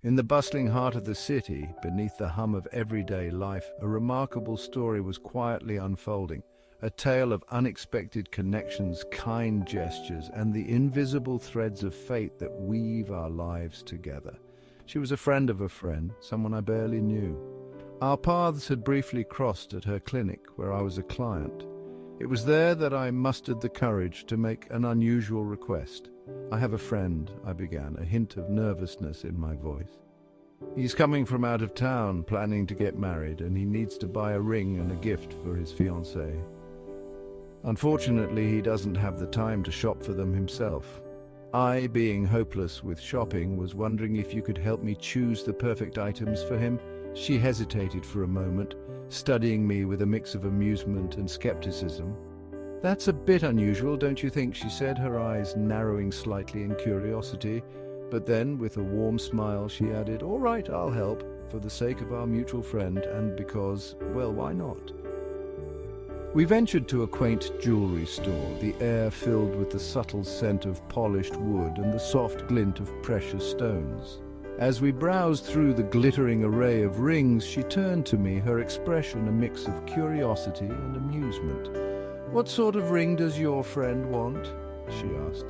In the bustling heart of the city, beneath the hum of everyday life, a remarkable story was quietly unfolding, a tale of unexpected connections, kind gestures, and the invisible threads of fate that weave our lives together. She was a friend of a friend, someone I barely knew. Our paths had briefly crossed at her clinic, where I was a client. It was there that I mustered the courage to make an unusual request. "I have a friend," I began, a hint of nervousness in my voice. "He's coming from out of town, planning to get married, and he needs to buy a ring and a gift for his fiancée. Unfortunately, he doesn't have the time to shop for them himself. I, being hopeless with shopping, was wondering if you could help me choose the perfect items for him." She hesitated for a moment, studying me with a mix of amusement and skepticism. "That's a bit unusual, don't you think?" she said, her eyes narrowing slightly in curiosity. But then, with a warm smile, she added, "All right, I'll help, for the sake of our mutual friend, and because, well, why not?" We ventured to a quaint jewelry store, the air filled with the subtle scent of polished wood and the soft glint of precious stones. As we browsed through the glittering array of rings, she turned to me, her expression a mix of curiosity and amusement. "What sort of ring does your friend want?" she asked.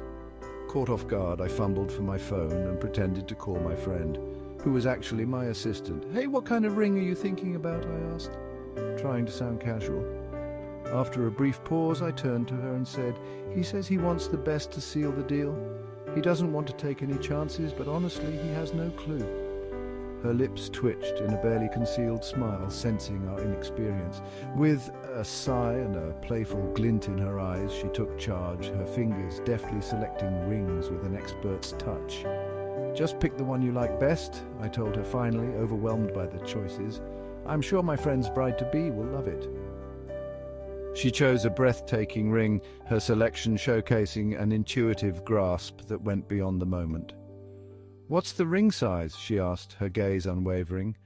Caught off guard, I fumbled for my phone and pretended to call my friend, who was actually my assistant. "Hey, what kind of ring are you thinking about?" I asked, trying to sound casual. After a brief pause, I turned to her and said, "He says he wants the best to seal the deal. He doesn't want to take any chances, but honestly, he has no clue." Her lips twitched in a barely concealed smile, sensing our inexperience. With a sigh and a playful glint in her eyes, she took charge, her fingers deftly selecting rings with an expert's touch. "Just pick the one you like best," I told her finally, overwhelmed by the choices. "I'm sure my friend's bride-to-be will love it." She chose a breathtaking ring, her selection showcasing an intuitive grasp that went beyond the moment. "What's the ring size?" she asked, her gaze unwavering.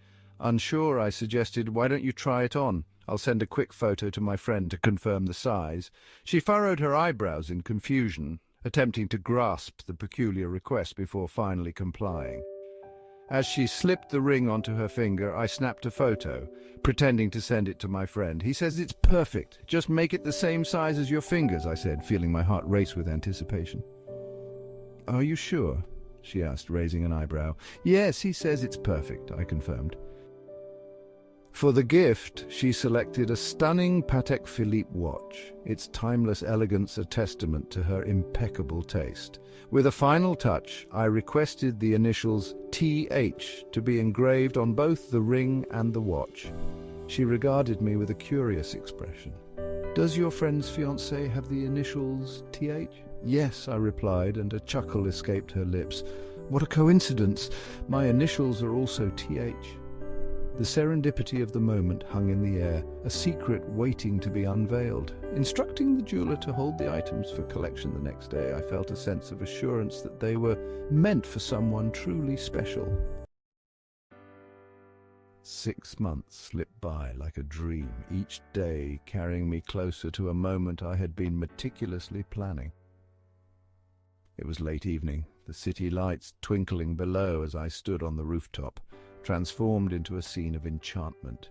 Unsure, I suggested, "Why don't you try it on? I'll send a quick photo to my friend to confirm the size." She furrowed her eyebrows in confusion, attempting to grasp the peculiar request before finally complying. As she slipped the ring onto her finger, I snapped a photo, pretending to send it to my friend. "He says it's perfect. Just make it the same size as your fingers," I said, feeling my heart race with anticipation. "Are you sure?" she asked, raising an eyebrow. "Yes, he says it's perfect," I confirmed. For the gift, she selected a stunning Patek Philippe watch, its timeless elegance a testament to her impeccable taste. With a final touch, I requested the initials TH to be engraved on both the ring and the watch. She regarded me with a curious expression. "Does your friend's fiancé have the initials TH?" "Yes," I replied, and a chuckle escaped her lips. "What a coincidence! My initials are also TH." The serendipity of the moment hung in the air, a secret waiting to be unveiled. Instructing the jeweler to hold the items for collection the next day, I felt a sense of assurance that they were meant for someone truly special. 6 months slipped by like a dream, each day carrying me closer to a moment I had been meticulously planning. It was late evening, the city lights twinkling below as I stood on the rooftop, transformed into a scene of enchantment.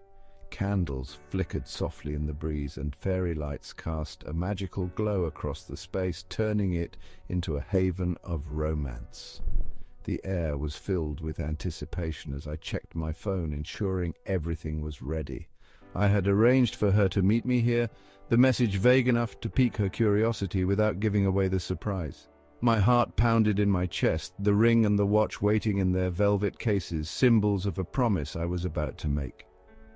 Candles flickered softly in the breeze, and fairy lights cast a magical glow across the space, turning it into a haven of romance. The air was filled with anticipation as I checked my phone, ensuring everything was ready. I had arranged for her to meet me here, the message vague enough to pique her curiosity without giving away the surprise. My heart pounded in my chest, the ring and the watch waiting in their velvet cases, symbols of a promise I was about to make.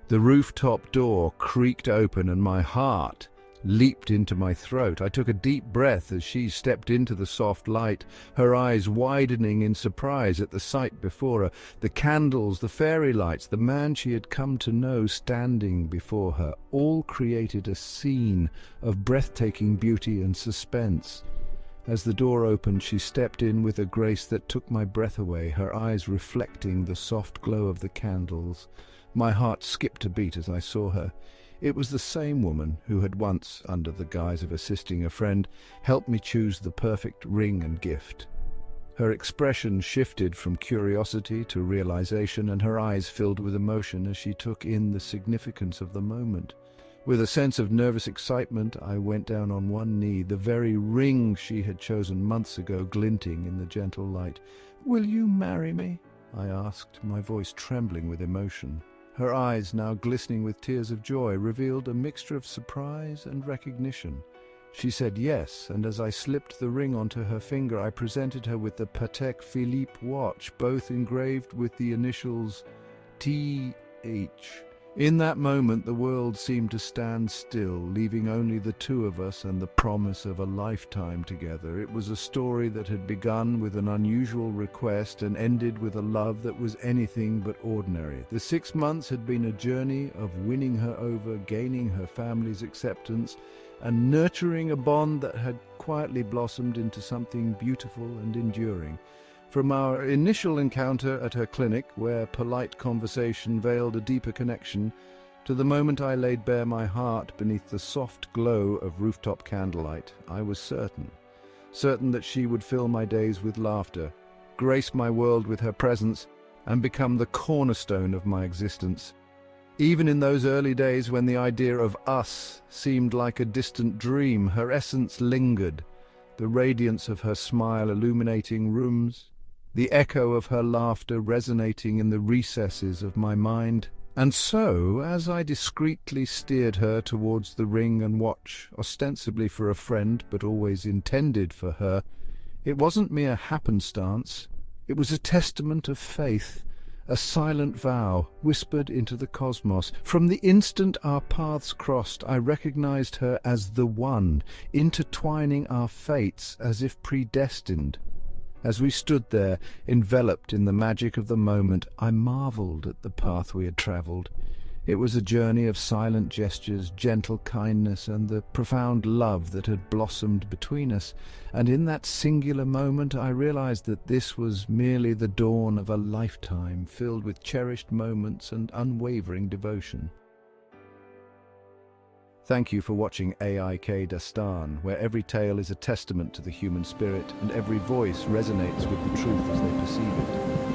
The rooftop door creaked open and my heart leaped into my throat. I took a deep breath as she stepped into the soft light, her eyes widening in surprise at the sight before her. The candles, the fairy lights, the man she had come to know standing before her, all created a scene of breathtaking beauty and suspense. As the door opened, she stepped in with a grace that took my breath away, her eyes reflecting the soft glow of the candles. My heart skipped a beat as I saw her. It was the same woman who had once, under the guise of assisting a friend, helped me choose the perfect ring and gift. Her expression shifted from curiosity to realization, and her eyes filled with emotion as she took in the significance of the moment. With a sense of nervous excitement, I went down on one knee, the very ring she had chosen months ago glinting in the gentle light. "Will you marry me?" I asked, my voice trembling with emotion. Her eyes, now glistening with tears of joy, revealed a mixture of surprise and recognition. She said yes, and as I slipped the ring onto her finger, I presented her with the Patek Philippe watch, both engraved with the initials T.H. In that moment, the world seemed to stand still, leaving only the two of us and the promise of a lifetime together. It was a story that had begun with an unusual request and ended with a love that was anything but ordinary. The 6 months had been a journey of winning her over, gaining her family's acceptance, and nurturing a bond that had quietly blossomed into something beautiful and enduring. From our initial encounter at her clinic, where polite conversation veiled a deeper connection, to the moment I laid bare my heart beneath the soft glow of rooftop candlelight, I was certain that she would fill my days with laughter, grace my world with her presence, and become the cornerstone of my existence. Even in those early days when the idea of us seemed like a distant dream, her essence lingered, the radiance of her smile illuminating rooms, the echo of her laughter resonating in the recesses of my mind. And so, as I discreetly steered her towards the ring and watch, ostensibly for a friend but always intended for her, it wasn't mere happenstance. It was a testament of faith, a silent vow whispered into the cosmos. From the instant our paths crossed, I recognized her as the one, intertwining our fates as if predestined. As we stood there, enveloped in the magic of the moment, I marveled at the path we had traveled. It was a journey of silent gestures, gentle kindness, and the profound love that had blossomed between us. And in that singular moment, I realized that this was merely the dawn of a lifetime filled with cherished moments and unwavering devotion. Thank you for watching aikdastaan, where every tale is a testament to the human spirit and every voice resonates with the truth as they perceive it.